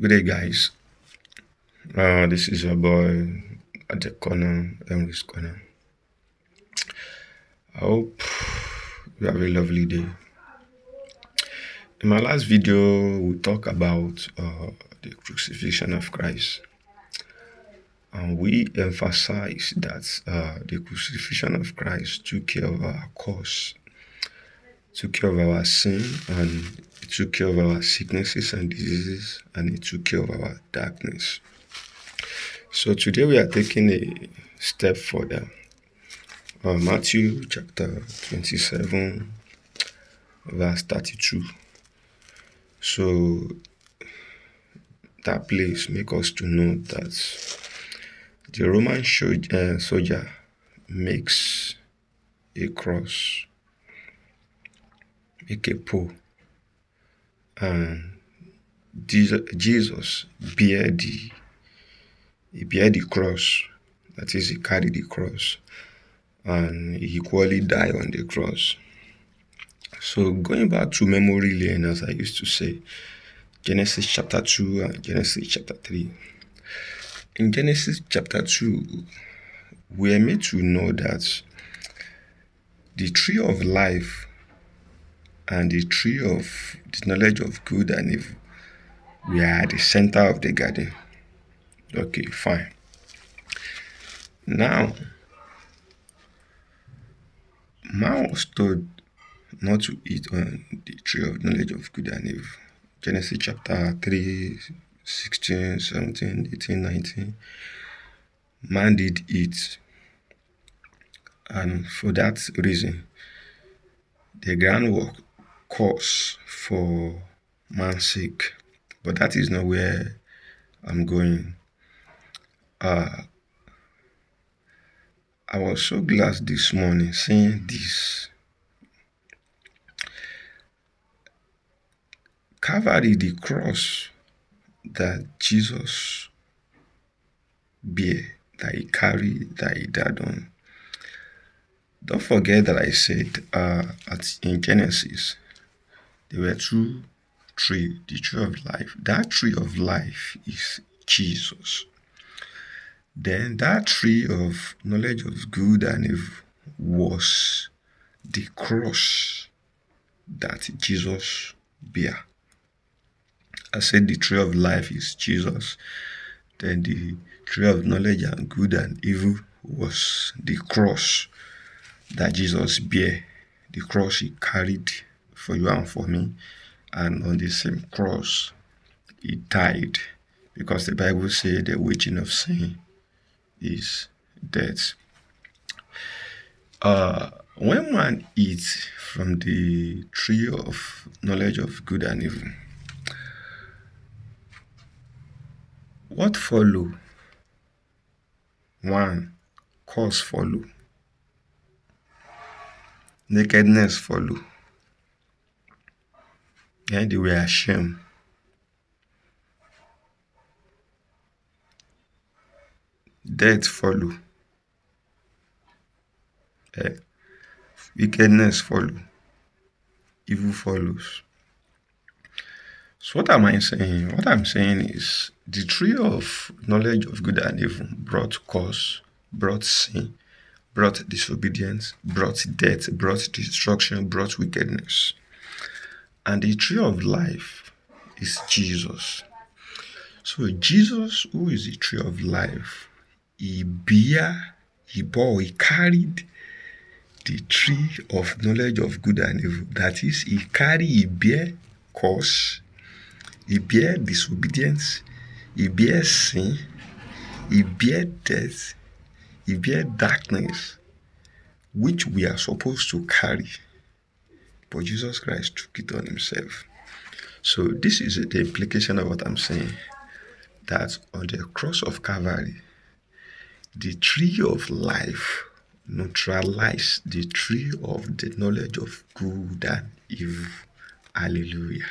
Good day, guys. This is your boy at the corner, Henry's corner. I hope you have a lovely day. In my last video, we talked about the crucifixion of Christ, and we emphasize that the crucifixion of Christ took care of our cause, took care of our sin, and it took care of our sicknesses and diseases, and it took care of our darkness. So today we are taking a step further. Matthew chapter 27, verse 32. So that place make us to know that the Roman soldier makes a cross, make a pole, and Jesus bear the cross. That is, he carried the cross, and he equally died on the cross. So going back to memory lane, as I used to say, Genesis chapter 2 and Genesis chapter 3. In Genesis chapter 2, we are made to know that the tree of life and the tree of the knowledge of good and evil were at the center of the garden. Okay, fine. Now, man was told not to eat on the tree of knowledge of good and evil. Genesis chapter 3, 16, 17, 18, 19. Man did eat. And for that reason, the ground was cursed for man's sake. But that is not where I'm going. I was so glad this morning seeing this. Calvary, the cross that Jesus bear, that he carried, that he died on. Don't forget that I said in Genesis, there were two trees, the tree of life. That tree of life is Jesus. Then that tree of knowledge of good and evil was the cross that Jesus bear. I said the tree of life is Jesus. Then the tree of knowledge and good and evil was the cross that Jesus bear. The cross he carried for you and for me. And on the same cross, he died. Because the Bible says the wages of sin is death. When man eats from the tree of knowledge of good and evil, what follow? One, curse follow. Nakedness follow. And they were ashamed. Death follow. Wickedness follow. Evil follows. So what am I saying? What I'm saying is the tree of knowledge of good and evil brought curse, brought sin, brought disobedience, brought death, brought destruction, brought wickedness. And the tree of life is Jesus. So Jesus, who is the tree of life, he carried the tree of knowledge of good and evil. That is, he bear curse, he bear disobedience, he bear sin, he bear death, he bear darkness, which we are supposed to carry. But Jesus Christ took it on himself. So this is the implication of what I'm saying. That on the cross of Calvary, the tree of life neutralize the tree of the knowledge of good and evil. Hallelujah.